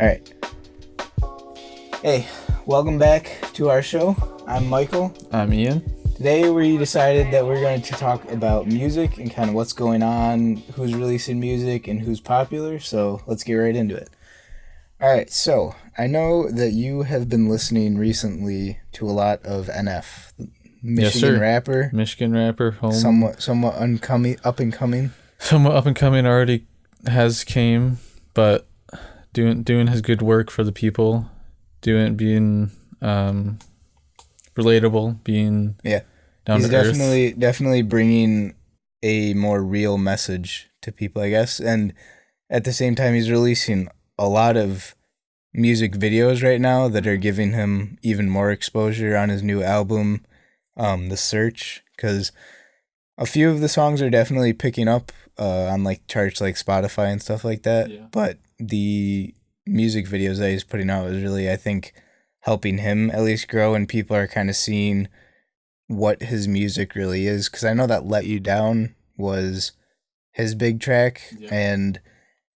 All right. Hey, welcome back to our show. I'm Michael. I'm Ian. Today we decided that we're going to talk about music and kind of what's going on, who's releasing music, and who's popular. So let's get right into it. All right, so I know that you have been listening recently to a lot of NF, Michigan rapper. Michigan rapper, somewhat up and coming. Somewhat up and coming already has came, but doing his good work for the people, being relatable, being down to earth. He's definitely bringing a more real message to people, I guess, and at the same time he's releasing a lot of music videos right now that are giving him even more exposure on his new album, The Search, because a few of the songs are definitely picking up on like charts like Spotify and stuff like that. Yeah. But the music videos that he's putting out is really, I think, helping him at least grow, and people are kind of seeing what his music really is. Because I know that Let You Down was his big track, and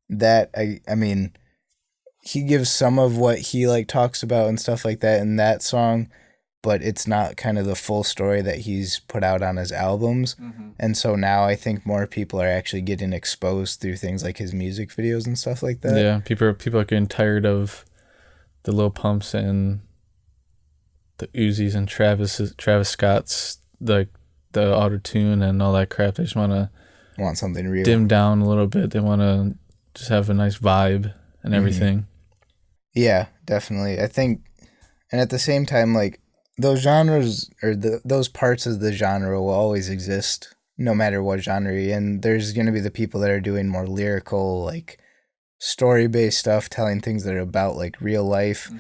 that, I mean, he gives some of what he like talks about and stuff like that in that song, but it's not kind of the full story that he's put out on his albums. Mm-hmm. And so now I think more people are actually getting exposed through things like his music videos and stuff like that. Yeah, people are getting tired of the Lil Pumps and the Uzis and Travis Scott's, the auto-tune and all that crap. They just want something real. Dim down a little bit. They want to just have a nice vibe and everything. Mm-hmm. Yeah, definitely. I think, and at the same time, like, those genres or those parts of the genre will always exist no matter what genre you're in. There's going to be the people that are doing more lyrical, like story-based stuff, telling things that are about like real life,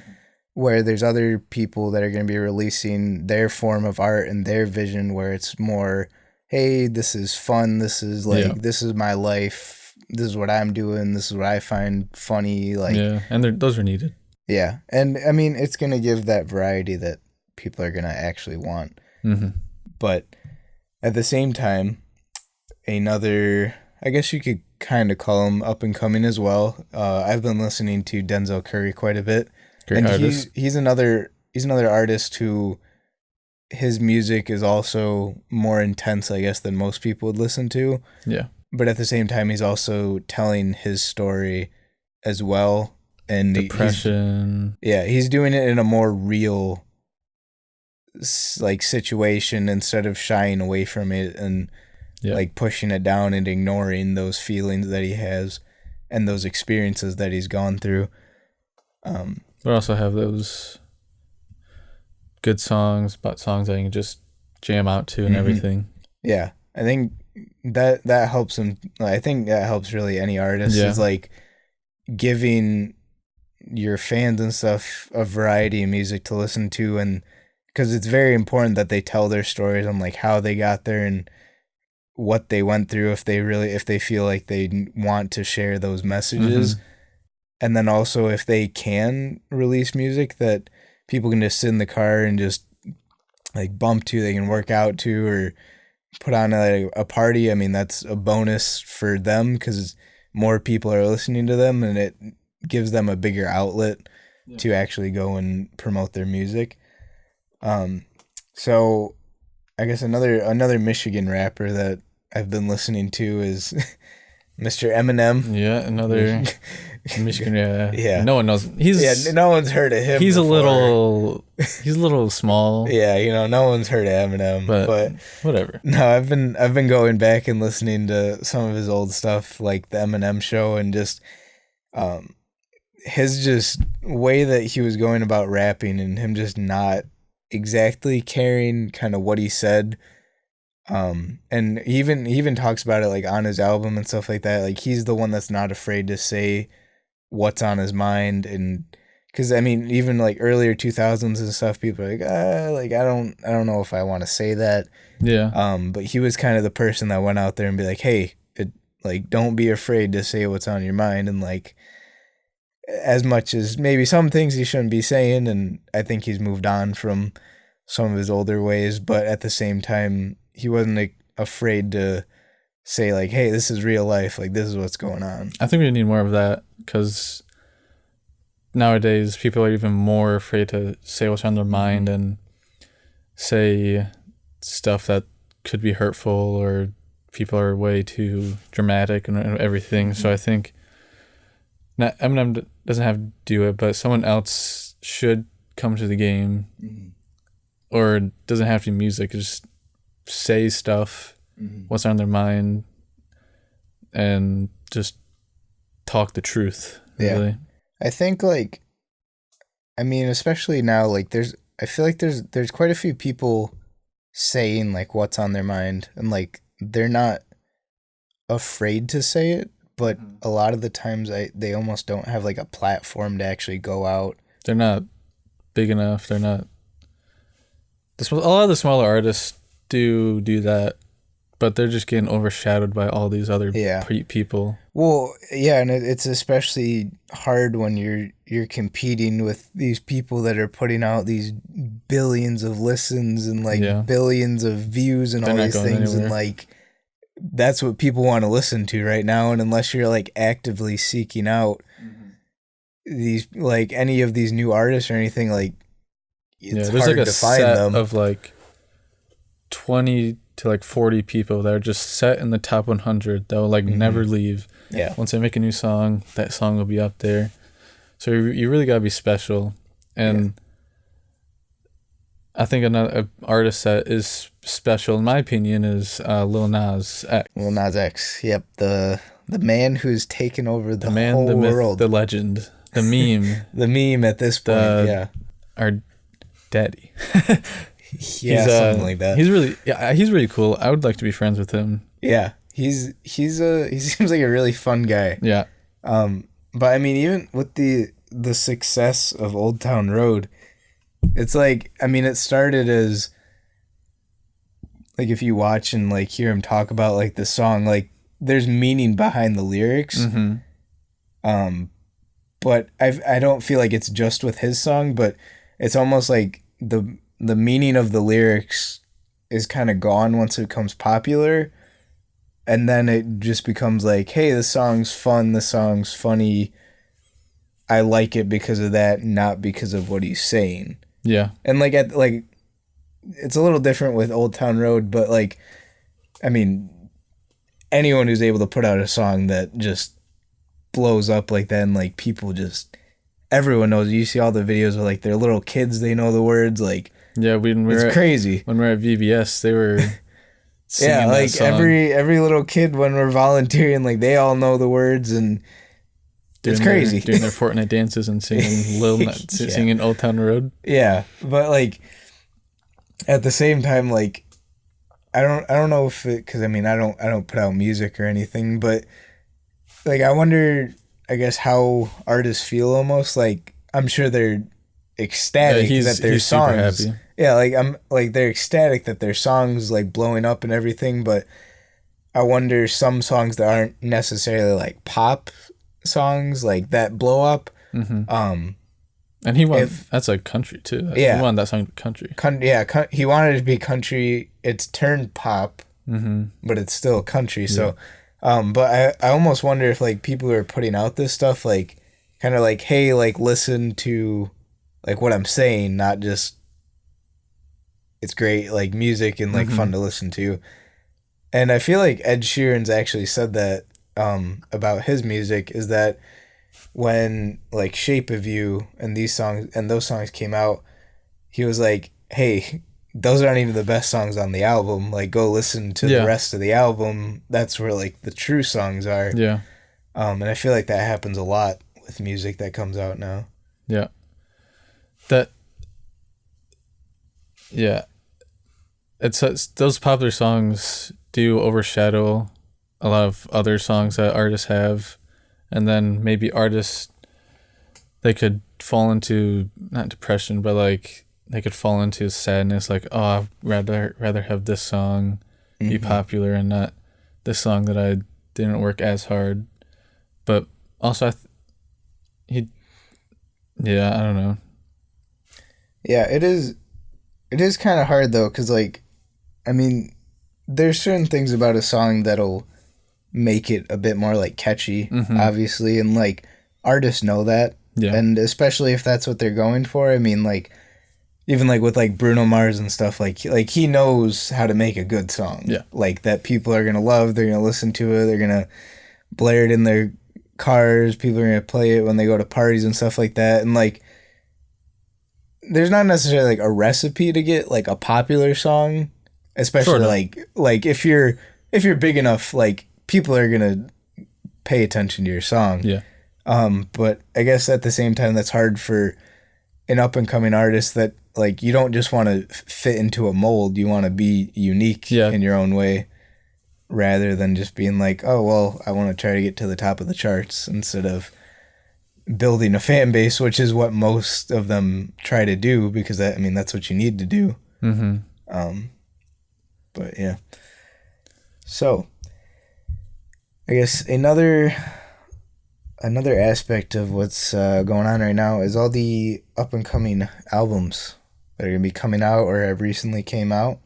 where there's other people that are going to be releasing their form of art and their vision where it's more, hey, this is fun, this is like, this is my life, this is what I'm doing, this is what I find funny. Like, yeah, and those are needed. Yeah, and I mean, it's going to give that variety that people are going to actually want. Mm-hmm. But at the same time, I guess you could kind of call him up and coming as well. I've been listening to Denzel Curry quite a bit. Great and artist. He's another artist who his music is also more intense, I guess, than most people would listen to. Yeah. But at the same time, he's also telling his story as well. And depression. He's doing it in a more real like situation instead of shying away from it and like pushing it down and ignoring those feelings that he has and those experiences that he's gone through. But also have those good songs, but songs that you can just jam out to and everything. Yeah, I think that helps him. I think that helps really any artist is like giving your fans and stuff a variety of music to listen to, and because it's very important that they tell their stories on like how they got there and what they went through if they feel like they want to share those messages. And then also if they can release music that people can just sit in the car and just like bump to, they can work out to or put on a party. I mean, that's a bonus for them because more people are listening to them and it gives them a bigger outlet to actually go and promote their music. So I guess another Michigan rapper that I've been listening to is Mr. Eminem. Yeah, another Michigan. Yeah. No one knows. No one's heard of him. He's before. He's a little small. Yeah, no one's heard of Eminem. But whatever. No, I've been going back and listening to some of his old stuff, like the Eminem Show, and just his just way that he was going about rapping and him just not exactly caring kind of what he said. And he even talks about it like on his album and stuff like that. Like he's the one that's not afraid to say what's on his mind. And because I mean, even like earlier 2000s and stuff, people are like, I don't know if I want to say that. Yeah. But he was kind of the person that went out there and be like, hey, like, don't be afraid to say what's on your mind. And like, as much as maybe some things he shouldn't be saying, and I think he's moved on from some of his older ways, but at the same time, he wasn't like afraid to say like, hey, this is real life, like this is what's going on. I think we need more of that because nowadays people are even more afraid to say what's on their mind and say stuff that could be hurtful, or people are way too dramatic and everything. So I think not Eminem doesn't have to do it, but someone else should come to the game, or doesn't have to be music. Just say stuff, what's on their mind, and just talk the truth. Really. Yeah. I think like, I mean, especially now, like I feel like there's quite a few people saying like what's on their mind, and like they're not afraid to say it, but a lot of the times they almost don't have like a platform to actually go out. They're not big enough. They're not. A lot of the smaller artists do that, but they're just getting overshadowed by all these other people. Well, yeah, and it's especially hard when you're competing with these people that are putting out these billions of listens and like billions of views and all these things, and like that's what people want to listen to right now. And unless you're like actively seeking out these, like any of these new artists or anything, like it's there's hard like a to find set them. Of like 20 to like 40 people that are just set in the top 100 that will like never leave. Yeah. Once they make a new song, that song will be up there. So you really gotta be special. And I think another artist that is special, in my opinion, is Lil Nas X. Lil Nas X. Yep. The man who's taken over the whole the myth, world. the legend, the meme. The meme at this point. Our daddy. Something like that. He's really cool. I would like to be friends with him. Yeah. He seems like a really fun guy. Yeah. But I mean, even with the success of Old Town Road, it's like, I mean, it started as like, if you watch and like hear him talk about like the song, like there's meaning behind the lyrics. But I don't feel like it's just with his song, but it's almost like the meaning of the lyrics is kind of gone once it becomes popular. And then it just becomes like, hey, this song's fun, this song's funny. I like it because of that, not because of what he's saying. Yeah. And like it's a little different with Old Town Road, but like, I mean, anyone who's able to put out a song that just blows up like that, and like people just, everyone knows. You see all the videos of like their little kids, they know the words. Like, yeah, it's crazy. When we were at VBS, they were yeah, like every little kid when we're volunteering, like they all know the words, and it's crazy. Doing their Fortnite dances and singing singing Old Town Road. Yeah, but like at the same time, like I don't know if it, because I mean I don't put out music or anything, but like I wonder, I guess, how artists feel almost. Like I'm sure they're ecstatic that their songs. Super happy. Yeah, like I'm like they're ecstatic that their songs like blowing up and everything, but I wonder some songs that aren't necessarily like pop songs like that blow up. And he wanted that's like country too. Yeah, he wanted that song to be country. He wanted it to be country. It's turned pop, but it's still country. Yeah. So, but I almost wonder if like people who are putting out this stuff like kind of like, hey, like listen to like what I'm saying, not just it's great like music and like fun to listen to. And I feel like Ed Sheeran's actually said that about his music, is that when like Shape of You and those songs came out, he was like, hey, those aren't even the best songs on the album. Like go listen to the rest of the album. That's where like the true songs are. Yeah. And I feel like that happens a lot with music that comes out now. Yeah. It's those popular songs do overshadow a lot of other songs that artists have, and then maybe artists, they could fall into not depression, but like they could fall into sadness, like, oh, I'd rather have this song be popular and not this song that I didn't work as hard. But also I don't know. Yeah, it is kind of hard though, because like, I mean, there's certain things about a song that'll make it a bit more like catchy, obviously, and like artists know that. Yeah. And especially if that's what they're going for. I mean, like, even like with like Bruno Mars and stuff, like he knows how to make a good song. Yeah. Like that people are gonna love, they're gonna listen to it, they're gonna blare it in their cars, people are gonna play it when they go to parties and stuff like that. And like there's not necessarily like a recipe to get like a popular song, especially like if you're big enough, like people are gonna pay attention to your song. Yeah. But I guess at the same time that's hard for an up and coming artist that like you don't just want to fit into a mold, you want to be unique in your own way rather than just being like, oh well, I want to try to get to the top of the charts instead of building a fan base, which is what most of them try to do because that's what you need to do. But yeah, so I guess another aspect of what's going on right now is all the up and coming albums that are going to be coming out or have recently came out.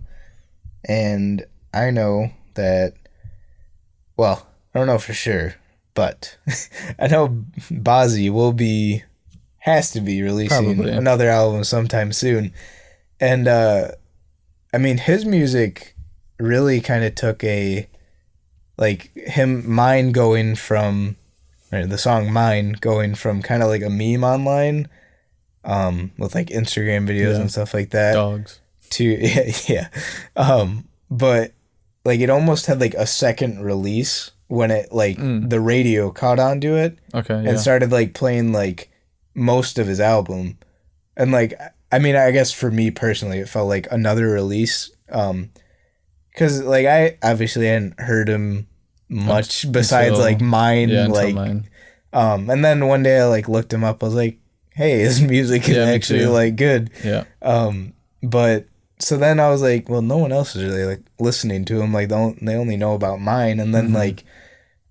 And I know that, well, I don't know for sure, but I know Bazzi has to be releasing another album sometime soon. And, his music really kind of took the song Mine going from kind of like a meme online, with like Instagram videos and stuff like that. Dogs. But like it almost had like a second release when it the radio caught on to it. Okay. And started like playing like most of his album. And like, I guess for me personally, it felt like another release. 'Cause like I obviously hadn't heard him much besides like Mine, Mine. And then one day I like looked him up. I was like, hey, his music is actually like good. Yeah. But so then I was like, well, no one else is really like listening to him. Like they only know about Mine. And then like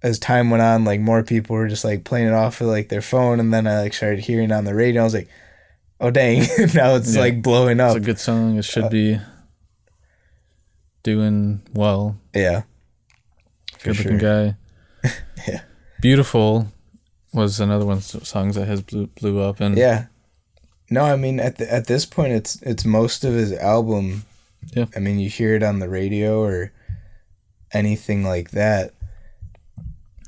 as time went on, like more people were just like playing it off of like their phone. And then I like started hearing it on the radio. I was like, oh dang, now it's like blowing up. It's a good song. It should be doing well. Yeah. Good looking guy. Yeah. Beautiful was another one of the songs that has blew up. And yeah. No, at this point it's most of his album. Yeah. You hear it on the radio or anything like that.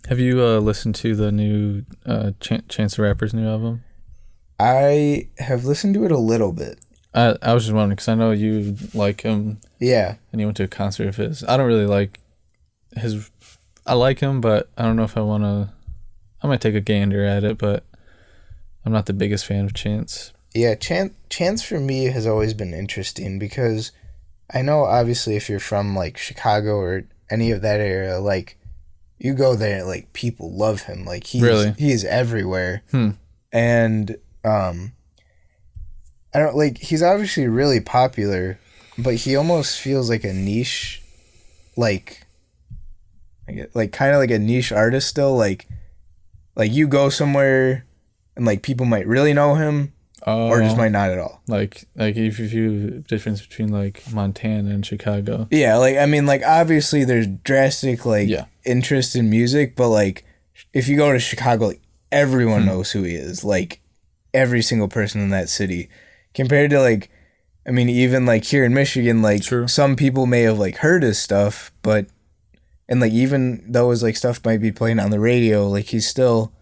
Have you listened to the new Chance the Rapper's new album? I have listened to it a little bit. I was just wondering because I know you like him. Yeah. And you went to a concert of his. I don't really like his. I like him, but I don't know if I want to. I might take a gander at it, but I'm not the biggest fan of Chance. Yeah, Chance for me has always been interesting because I know obviously if you're from like Chicago or any of that area, like you go there, like people love him. Like he's everywhere. And I don't like he's obviously really popular, but he almost feels like a niche, like kind of like a niche artist still. Like you go somewhere and like people might really know him or just might not at all. Like if you difference between like Montana and Chicago. Yeah, like obviously there's drastic interest in music, but like if you go to Chicago, like everyone knows who he is. Like every single person in that city. Compared to like even like here in Michigan, like some people may have like heard his stuff, but and like even though his like stuff might be playing on the radio, like he's still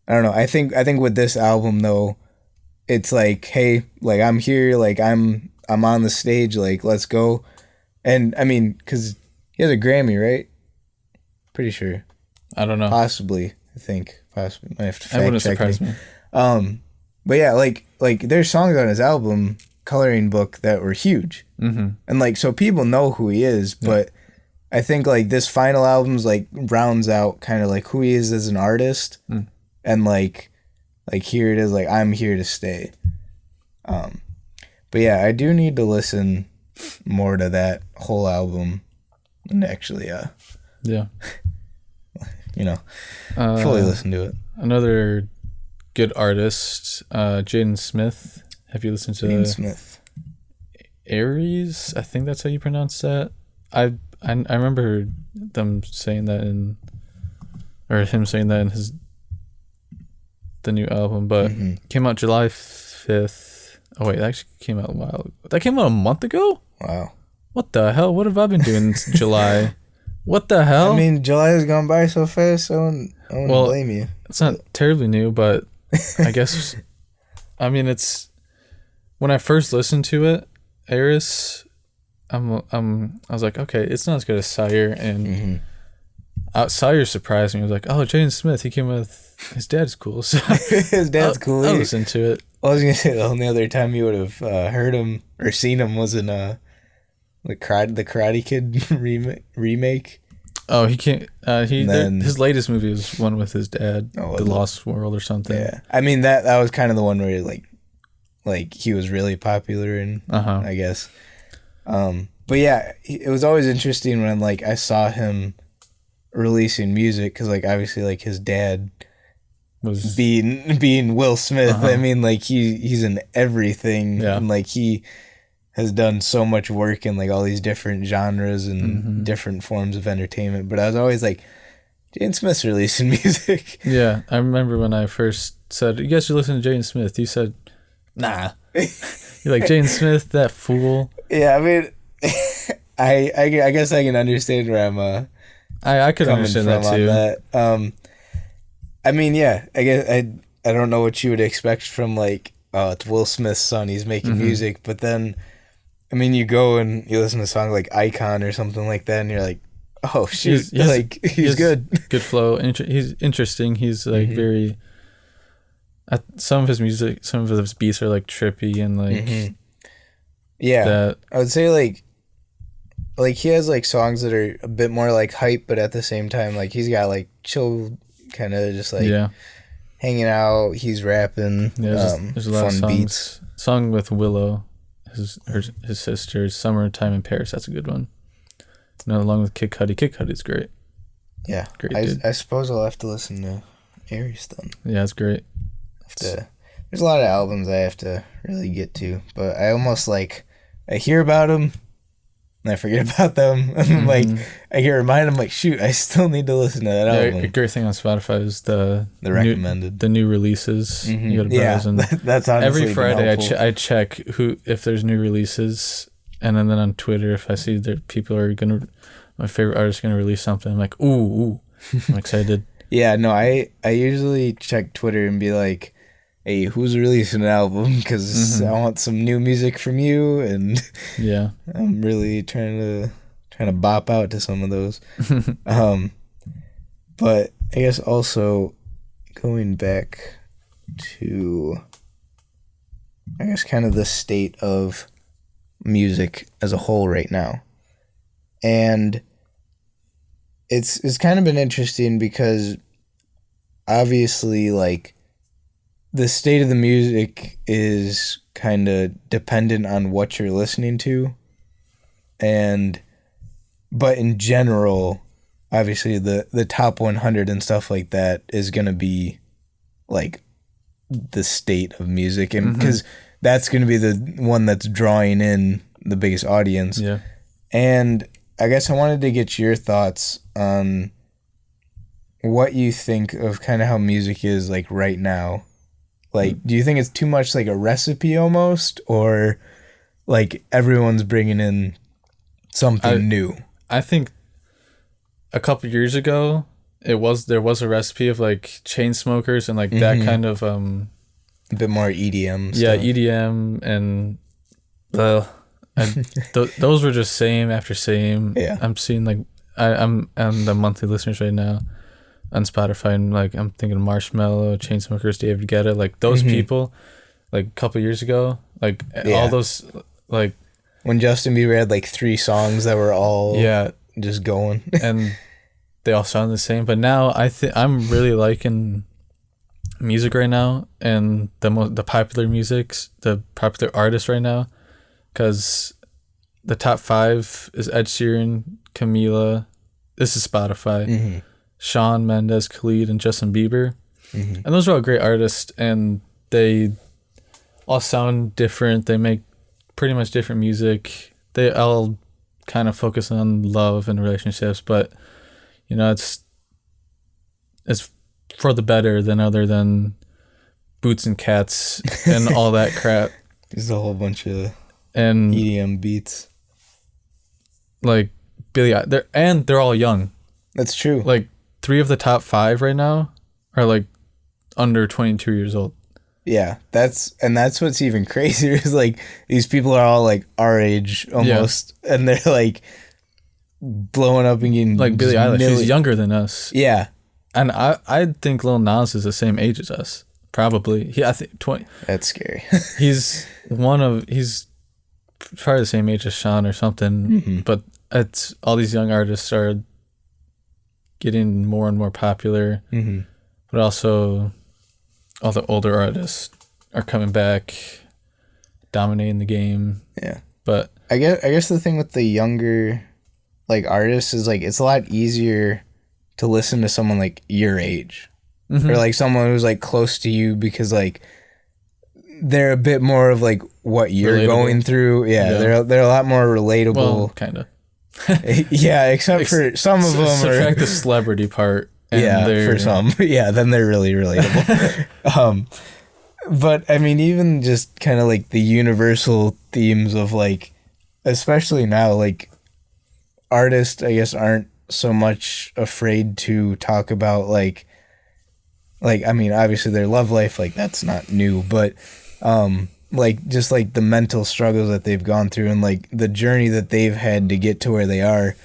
I don't know. I think with this album though, it's like, hey, like I'm here, like I'm on the stage, like let's go. And because he has a Grammy, right? Pretty sure. I don't know. Possibly. I think possibly. Might have to fact that wouldn't check surprise me. But yeah, like there's songs on his album Coloring Book that were huge, and like so people know who he is. But I think like this final album's like rounds out kind of like who he is as an artist, and like here it is, like I'm here to stay. But yeah, I do need to listen more to that whole album and actually fully listen to it. Another good artist, Jaden Smith. Have you listened to Jaden Smith? Aries, I think that's how you pronounce that. I remember them saying that him saying that in his the new album, but came out July 5th. Oh wait, that actually came out a while ago. That came out a month ago? Wow. What the hell? What have I been doing since July? What the hell? I mean, July has gone by so fast, I wouldn't blame you. It's not terribly new, but I guess, I mean, it's, when I first listened to it, Eris, I was like, okay, it's not as good as Sire, and Sire surprised me. I was like, oh, Jaden Smith, he came with, his dad's cool, so his dad's cool. I listened to it. I was gonna say the only other time you would have heard him or seen him was in the Karate Kid remake. Oh, he can't. His latest movie was one with his dad, The Lost World or something. Yeah, I mean that was kind of the one where like he was really popular in, I guess. But yeah, it was always interesting when like I saw him releasing music, because like obviously like his dad was being Will Smith. I mean, like he's in everything, and like he has done so much work in like all these different genres and different forms of entertainment. But I was always like, Jaden Smith's releasing music. Yeah, I remember when I first said, you guys should listen to Jaden Smith. You said, nah. You're like, Jaden Smith, that fool. Yeah, I mean, I guess I can understand where I'm I could understand that too. That. I mean, yeah, I guess I don't know what you would expect from like, oh, it's Will Smith's son, he's making music, but then, I mean, you go and you listen to a song like Icon or something like that, and you're like, oh shoot, he's good. Good flow. He's interesting. He's like very. Some of his music, some of his beats are like trippy and like. Yeah, I would say like he has like songs that are a bit more like hype, but at the same time, like he's got like chill, kind of just like hanging out. He's rapping. Yeah, there's a lot of songs. Beats. Song with Willow, his sister, "Summertime in Paris." That's a good one. Along with Kid Cudi. Kid Cudi's great. Yeah, great. I suppose I'll have to listen to Aries then. Yeah, it's great. There's a lot of albums I have to really get to, but I almost like I hear about them and I forget about them. And like I get reminded, I'm like, shoot, I still need to listen to that album. A great thing on Spotify is the recommended, the new releases. You got to browse and that's honestly every Friday I check if there's new releases, and then on Twitter if I see that people are my favorite artist gonna release something, I'm like, ooh, I'm excited. Yeah, no, I usually check Twitter and be like, hey, who's releasing an album? Because I want some new music from you, and I'm really trying to bop out to some of those. But I guess also going back to, I guess, kind of the state of music as a whole right now, and it's kind of been interesting because obviously like the state of the music is kind of dependent on what you're listening to, but in general, obviously the top 100 and stuff like that is going to be like the state of music, and because that's going to be the one that's drawing in the biggest audience. Yeah. And I guess I wanted to get your thoughts on what you think of kind of how music is like right now. Like, do you think it's too much like a recipe almost, or like everyone's bringing in something new? I think a couple years ago there was a recipe of like chain smokers and like that kind of a bit more EDM stuff. Yeah, EDM and those were just same after same. Yeah. I'm seeing like I'm the monthly listeners right now on Spotify, and like I'm thinking Marshmello, Chainsmokers, David Guetta, like those people, like a couple years ago, like all those, like when Justin Bieber had like 3 songs that were all just going, and they all sound the same. But now I'm really liking music right now, and the popular musics, the popular artists right now, because the top 5 is Ed Sheeran, Camila. This is Spotify. Shawn Mendes, Khalid, and Justin Bieber. And those are all great artists, and they all sound different. They make pretty much different music. They all kind of focus on love and relationships, but you know, it's for the better than other than Boots and Cats and all that crap. There's a whole bunch of And EDM beats. like they're all young. That's true. Like 3 of the top 5 right now are like under 22 years old. Yeah, that's what's even crazier is like these people are all like our age almost, and they're like blowing up and getting like Billie Eilish. She's younger than us. Yeah, and I think Lil Nas is the same age as us. Probably. I think 20. That's scary. he's probably the same age as Sean or something. Mm-hmm. But it's all these young artists are getting more and more popular. Mm-hmm. But also all the older artists are coming back, dominating the game. Yeah. But I guess the thing with the younger like artists is like it's a lot easier to listen to someone like your age. Mm-hmm. Or like someone who's like close to you because like they're a bit more of like what you're Relatable. going through. Yeah, they're a lot more relatable. Well, kind of. Yeah, except for some of them. Subtract the celebrity part. And for some. Yeah, then they're really relatable. But I mean, even just kind of like the universal themes of like, especially now, like artists, I guess, aren't so much afraid to talk about like I mean, obviously their love life, like that's not new, but like just like the mental struggles that they've gone through and like the journey that they've had to get to where they are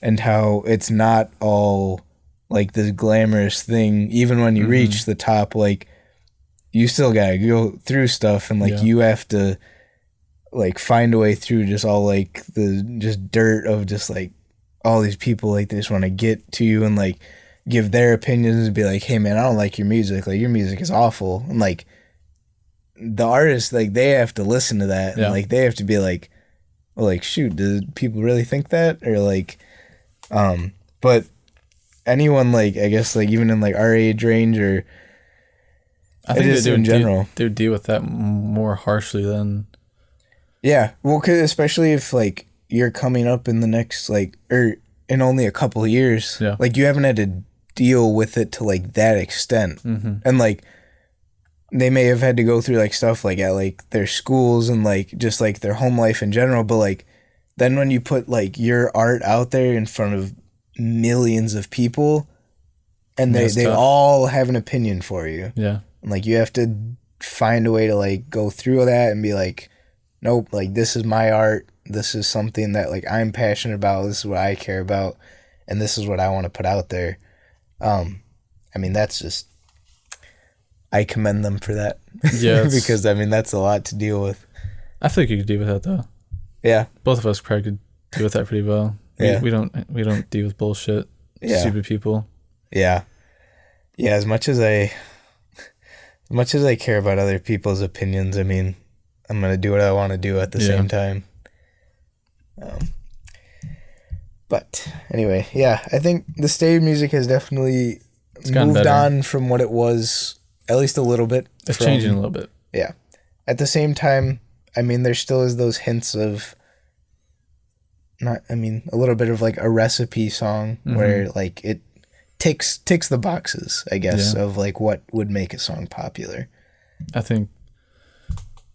and how it's not all like this glamorous thing. Even when you reach the top, like you still gotta go through stuff and like you have to like find a way through just all like the just dirt of just like all these people like they just want to get to you and like give their opinions and be like, hey man, I don't like your music. Like your music is awful. And like the artists, like they have to listen to that. And like they have to be like, well, like, shoot, do people really think that? Or like, but anyone like, I guess like even in like our age range or I think just in general, they would deal with that more harshly than. Yeah. Well, 'cause especially if like you're coming up in the next like, or in only a couple of years, like you haven't had to deal with it to like that extent. And like they may have had to go through like stuff like at like their schools and like just like their home life in general, but like then when you put like your art out there in front of millions of people and they all have an opinion for you, and like you have to find a way to like go through that and be like, nope, like this is my art, this is something that like I'm passionate about, this is what I care about, and this is what I want to put out there. I mean, that's just, I commend them for that. Yeah. Because, I mean, that's a lot to deal with. I feel like you could deal with that, though. Yeah. Both of us probably could deal with that pretty well. We don't deal with bullshit, stupid people. Yeah. Yeah, as much as I care about other people's opinions, I mean, I'm going to do what I want to do at the same time. But anyway, yeah, I think the state of music has definitely moved on from what it was, at least a little bit. It's changing a little bit. Yeah. At the same time, I mean, there still is those hints of a little bit of like a recipe song where like it ticks the boxes, I guess, of like what would make a song popular. I think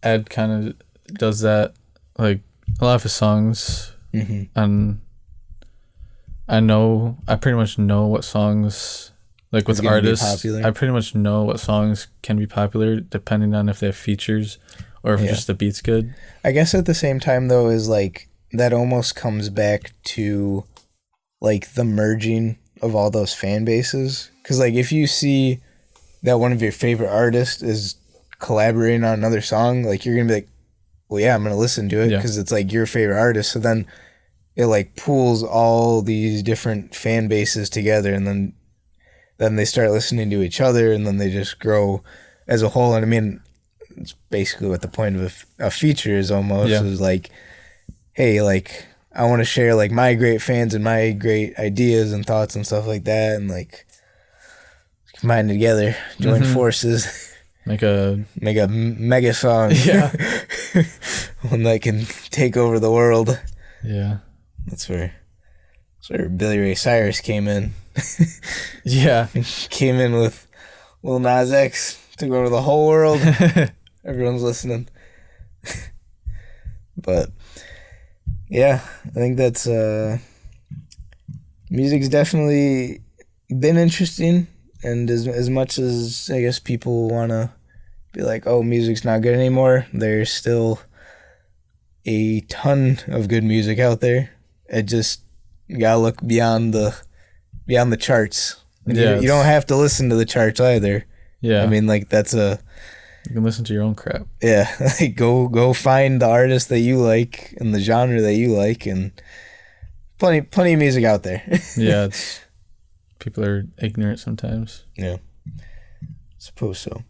Ed kind of does that, like a lot of his songs, and I pretty much know what songs, like with artists, I pretty much know what songs can be popular depending on if they have features or if just the beat's good. I guess at the same time though is like that almost comes back to like the merging of all those fan bases. Because like if you see that one of your favorite artists is collaborating on another song, like you're gonna be like, well, yeah, I'm gonna listen to it because it's like your favorite artist. So then it like pools all these different fan bases together, and then they start listening to each other, and then they just grow as a whole. And I mean, it's basically what the point of a feature is almost is like, hey, like I want to share like my great fans and my great ideas and thoughts and stuff like that, and like combine together, join forces. Make a mega song. Yeah. One that can take over the world. Yeah. That's where Billy Ray Cyrus came in. Yeah. Came in with Lil Nas X Took over the whole world. Everyone's listening. But yeah, I think that's music's definitely been interesting, and as much as I guess people want to be like, oh, music's not good anymore, there's still a ton of good music out there. It just, you gotta look beyond the charts. Yeah, you don't have to listen to the charts either. Yeah, I mean, like, that's a, you can listen to your own crap. yeah, like go find the artist that you like and the genre that you like, and plenty of music out there. Yeah, people are ignorant sometimes. Yeah, suppose so.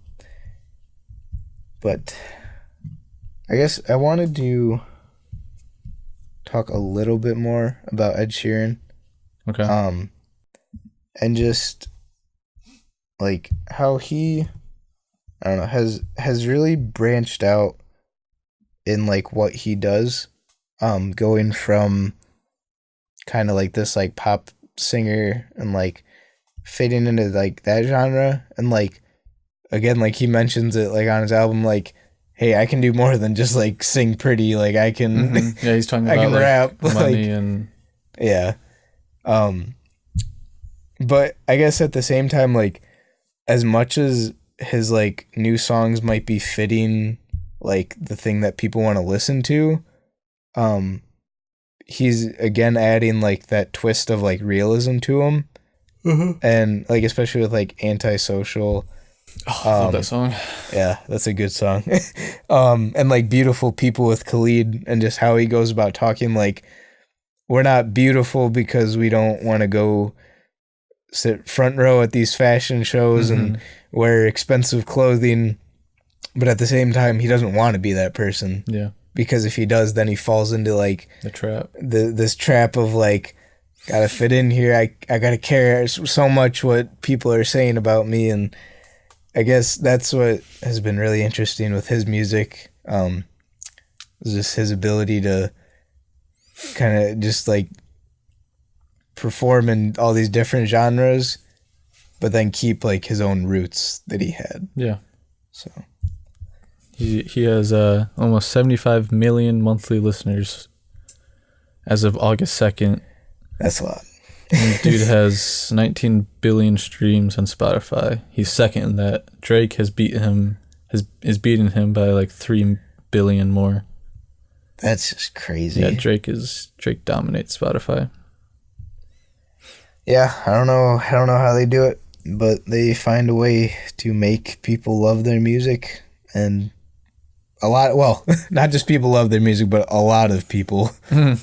But I guess I wanted to talk a little bit more about Ed Sheeran. Okay. And just like how he, I don't know, has really branched out in like what he does, going from kind of like this like pop singer and like fitting into like that genre, and like again, like he mentions it like on his album, like, hey, I can do more than just like sing pretty, like I can Yeah, he's talking I about can like rap, money like, and yeah. But I guess at the same time, like, as much as his like new songs might be fitting like the thing that people want to listen to, he's again adding like that twist of like realism to him. And like especially with like Antisocial. Oh, I love that song. Yeah, that's a good song. And like Beautiful People with Khalid, and just how he goes about talking like, we're not beautiful because we don't want to go sit front row at these fashion shows and wear expensive clothing, but at the same time he doesn't want to be that person. Yeah, because if he does, then he falls into like the trap. This trap of like, gotta fit in here. I gotta care so much what people are saying about me, and I guess that's what has been really interesting with his music. Is just his ability to kind of just like perform in all these different genres, but then keep like his own roots that he had. Yeah. So he has almost 75 million monthly listeners as of August 2nd. That's a lot. And dude has 19 billion streams on Spotify. He's second in that. Drake has beaten him by like 3 billion more. That's just crazy. Yeah, Drake dominates Spotify. Yeah, I don't know how they do it, but they find a way to make people love their music, and not just people love their music, but a lot of people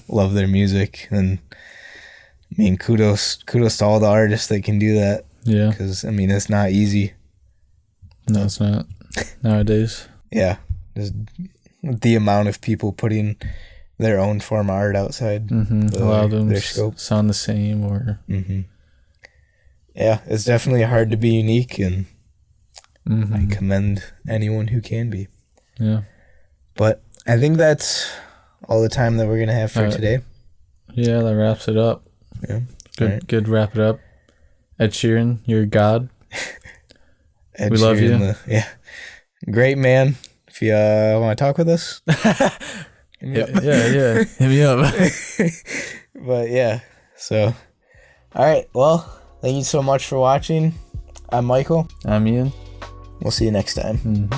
love their music. And I mean, kudos to all the artists that can do that. Yeah. Because, I mean, it's not easy. No, it's not. Nowadays. Yeah. Just the amount of people putting their own form of art outside. A lot of them their scope. Sound the same or... Yeah, it's definitely hard to be unique, and I commend anyone who can be. Yeah. But I think that's all the time that we're going to have for today. Yeah, that wraps it up. Yeah. Good wrap it up. Ed Sheeran, you're God. Ed we Sheeran, love you. Yeah. Great man. If you want to talk with us. Yeah. Hit me up. But yeah. So, all right. Well, thank you so much for watching. I'm Michael. I'm Ian. We'll see you next time.